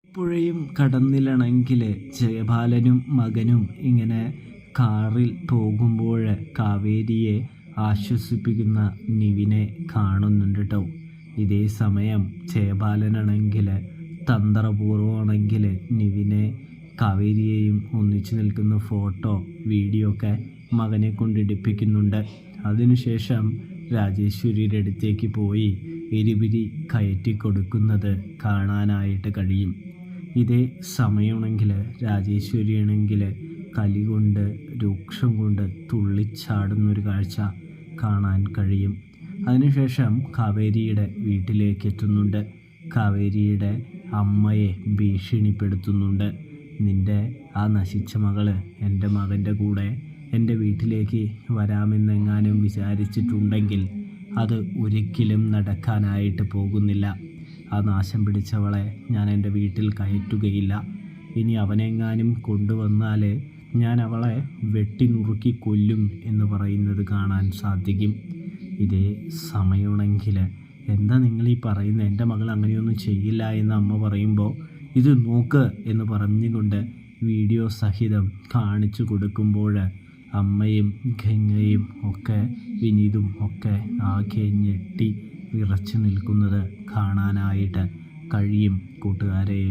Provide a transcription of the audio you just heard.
പുഴയും കടന്നിലണമെങ്കിൽ ജയപാലനും മകനും ഇങ്ങനെ കാറിൽ പോകുമ്പോൾ കാവേരിയെ ആശ്വസിപ്പിക്കുന്ന നിവിനെ കാണുന്നുണ്ട് കേട്ടോ. ഇതേ സമയം ജയപാലനാണെങ്കിൽ തന്ത്രപൂർവമാണെങ്കിൽ നിവിനെ കാവേരിയെയും ഒന്നിച്ചു നിൽക്കുന്ന ഫോട്ടോ വീഡിയോ ഒക്കെ മകനെ കൊണ്ടിടിപ്പിക്കുന്നുണ്ട്. അതിനുശേഷം രാജേശ്വരിയുടെ അടുത്തേക്ക് പോയി എരിപിരി കയറ്റി കൊടുക്കുന്നത് കാണാനായിട്ട് കഴിയും. ഇതേ സമയമാണെങ്കിൽ രാജേശ്വരിയാണെങ്കിൽ കലി കൊണ്ട് രൂക്ഷം കൊണ്ട് തുള്ളിച്ചാടുന്നൊരു കാഴ്ച കാണാൻ കഴിയും. അതിനുശേഷം കാവേരിയുടെ വീട്ടിലേക്ക് എത്തുന്നുണ്ട്. കാവേരിയുടെ അമ്മയെ ഭീഷണിപ്പെടുത്തുന്നുണ്ട്. നിൻ്റെ ആ നശിച്ച മകള് എൻ്റെ മകൻ്റെ കൂടെ എൻ്റെ വീട്ടിലേക്ക് വരാമെന്നെങ്ങാനും വിചാരിച്ചിട്ടുണ്ടെങ്കിൽ അത് ഒരിക്കലും നടക്കാനായിട്ട് പോകുന്നില്ല. ആ നാശം പിടിച്ചവളെ ഞാൻ എൻ്റെ വീട്ടിൽ കയറ്റുകയില്ല. ഇനി അവനെങ്ങാനും കൊണ്ടുവന്നാൽ ഞാൻ അവളെ വെട്ടി നുറുക്കി കൊല്ലും എന്ന് പറയുന്നത് കാണാൻ സാധിക്കും. ഇതേ സമയമാണെങ്കിൽ എന്താ നിങ്ങളീ പറയുന്നത്, എൻ്റെ മകൾ അങ്ങനെയൊന്നും ചെയ്യില്ല എന്ന് അമ്മ പറയുമ്പോൾ ഇത് നോക്ക് എന്ന് പറഞ്ഞുകൊണ്ട് വീഡിയോ സഹിതം കാണിച്ചു കൊടുക്കുമ്പോൾ അമ്മയും ഗംഗയും ഒക്കെ വിനീതും ഒക്കെ ആകെ ഞെട്ടി വിറച്ചു നിൽക്കുന്നത് കാണാനായിട്ട് കഴിയും കൂട്ടുകാരെ.